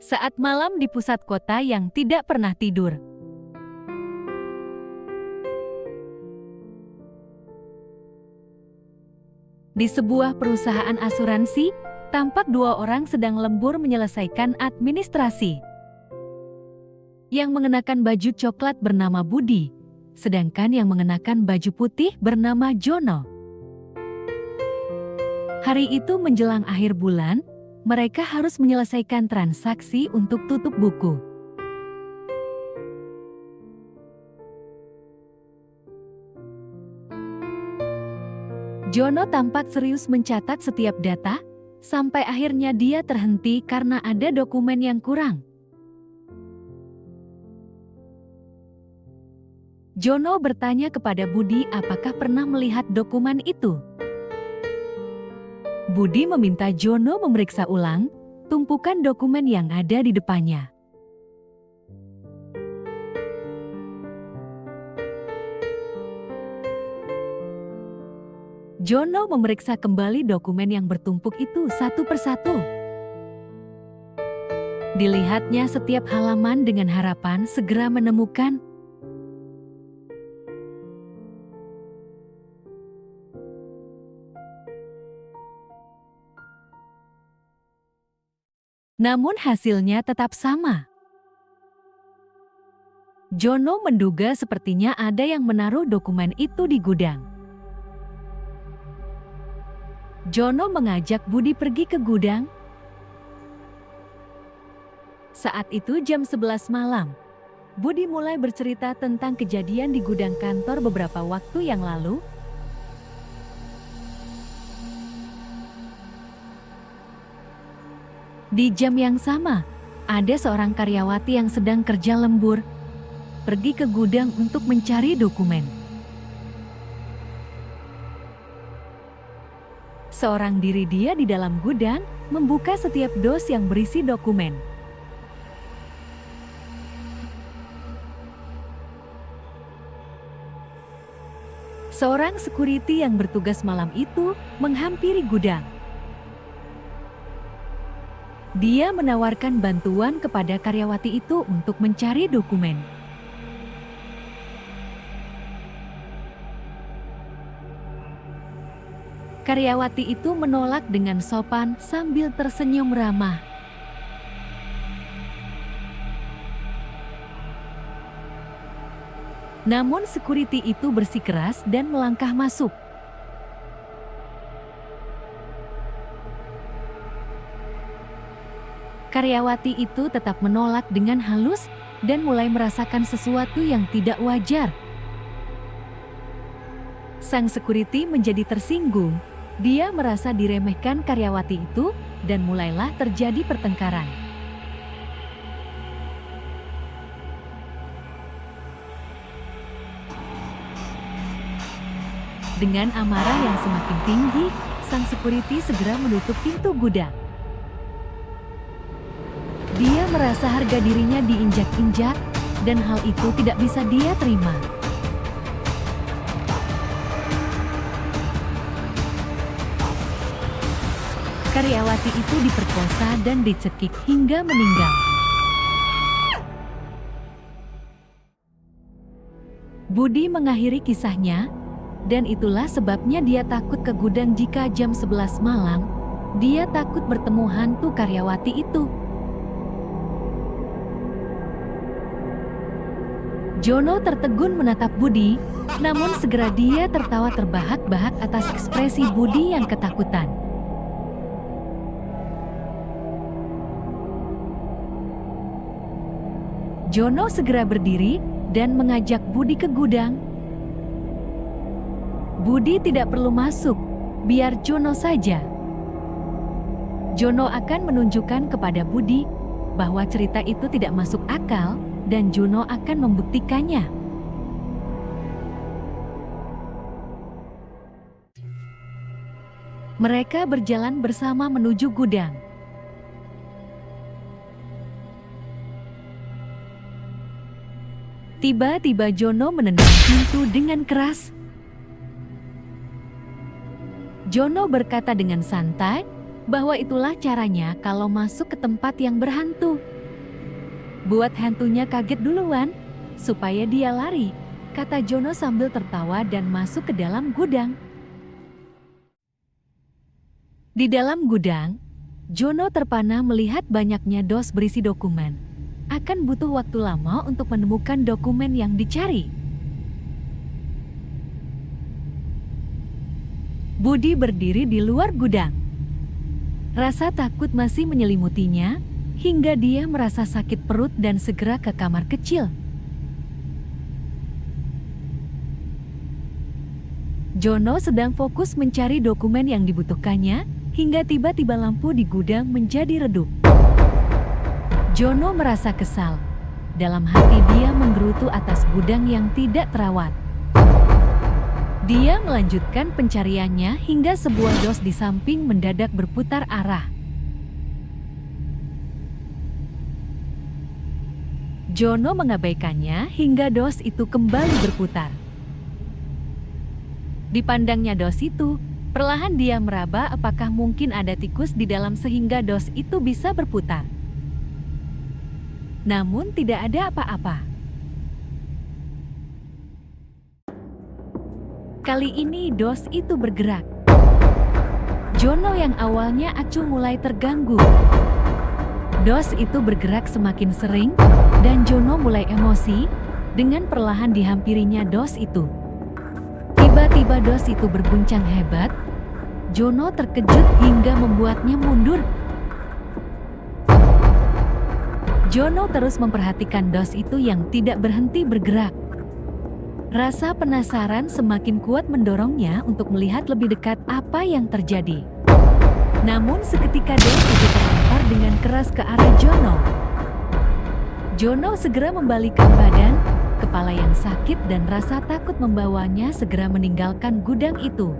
Saat malam di pusat kota yang tidak pernah tidur. Di sebuah perusahaan asuransi, tampak dua orang sedang lembur menyelesaikan administrasi. Yang mengenakan baju coklat bernama Budi, sedangkan yang mengenakan baju putih bernama Jono. Hari itu menjelang akhir bulan, mereka harus menyelesaikan transaksi untuk tutup buku. Jono tampak serius mencatat setiap data, sampai akhirnya dia terhenti karena ada dokumen yang kurang. Jono bertanya kepada Budi apakah pernah melihat dokumen itu. Budi meminta Jono memeriksa ulang tumpukan dokumen yang ada di depannya. Jono memeriksa kembali dokumen yang bertumpuk itu satu persatu. Dilihatnya setiap halaman dengan harapan segera menemukan. Namun hasilnya tetap sama. Jono menduga sepertinya ada yang menaruh dokumen itu di gudang. Jono mengajak Budi pergi ke gudang. Saat itu jam 11 malam. Budi mulai bercerita tentang kejadian di gudang kantor beberapa waktu yang lalu. Di jam yang sama, ada seorang karyawati yang sedang kerja lembur, pergi ke gudang untuk mencari dokumen. Seorang diri dia di dalam gudang, membuka setiap dos yang berisi dokumen. Seorang security yang bertugas malam itu menghampiri gudang. Dia menawarkan bantuan kepada karyawati itu untuk mencari dokumen. Karyawati itu menolak dengan sopan sambil tersenyum ramah. Namun security itu bersikeras dan melangkah masuk. Karyawati itu tetap menolak dengan halus dan mulai merasakan sesuatu yang tidak wajar. Sang security menjadi tersinggung. Dia merasa diremehkan karyawati itu dan mulailah terjadi pertengkaran. Dengan amarah yang semakin tinggi, sang security segera menutup pintu gudang. Dia merasa harga dirinya diinjak-injak, dan hal itu tidak bisa dia terima. Karyawati itu diperkosa dan dicekik hingga meninggal. Budi mengakhiri kisahnya, dan itulah sebabnya dia takut ke gudang jika jam 11 malam, dia takut bertemu hantu karyawati itu. Jono tertegun menatap Budi, namun segera dia tertawa terbahak-bahak atas ekspresi Budi yang ketakutan. Jono segera berdiri dan mengajak Budi ke gudang. Budi tidak perlu masuk, biar Jono saja. Jono akan menunjukkan kepada Budi bahwa cerita itu tidak masuk akal, dan Jono akan membuktikannya. Mereka berjalan bersama menuju gudang. Tiba-tiba Jono menendang pintu dengan keras. Jono berkata dengan santai bahwa itulah caranya kalau masuk ke tempat yang berhantu. Buat hantunya kaget duluan, supaya dia lari, kata Jono sambil tertawa dan masuk ke dalam gudang. Di dalam gudang, Jono terpana melihat banyaknya dos berisi dokumen. Akan butuh waktu lama untuk menemukan dokumen yang dicari. Budi berdiri di luar gudang. Rasa takut masih menyelimutinya, hingga dia merasa sakit perut dan segera ke kamar kecil. Jono sedang fokus mencari dokumen yang dibutuhkannya, hingga tiba-tiba lampu di gudang menjadi redup. Jono merasa kesal. Dalam hati dia menggerutu atas gudang yang tidak terawat. Dia melanjutkan pencariannya hingga sebuah dos di samping mendadak berputar arah. Jono mengabaikannya hingga dos itu kembali berputar. Dipandangnya dos itu, perlahan dia meraba apakah mungkin ada tikus di dalam sehingga dos itu bisa berputar. Namun tidak ada apa-apa. Kali ini dos itu bergerak. Jono yang awalnya acuh mulai terganggu. Dos itu bergerak semakin sering, dan Jono mulai emosi, dengan perlahan dihampirinya dos itu. Tiba-tiba dos itu berguncang hebat. Jono terkejut hingga membuatnya mundur. Jono terus memperhatikan dos itu yang tidak berhenti bergerak. Rasa penasaran semakin kuat mendorongnya untuk melihat lebih dekat apa yang terjadi. Namun seketika dos itu terlempar dengan keras ke arah Jono. Jono segera membalikkan badan, kepala yang sakit dan rasa takut membawanya segera meninggalkan gudang itu.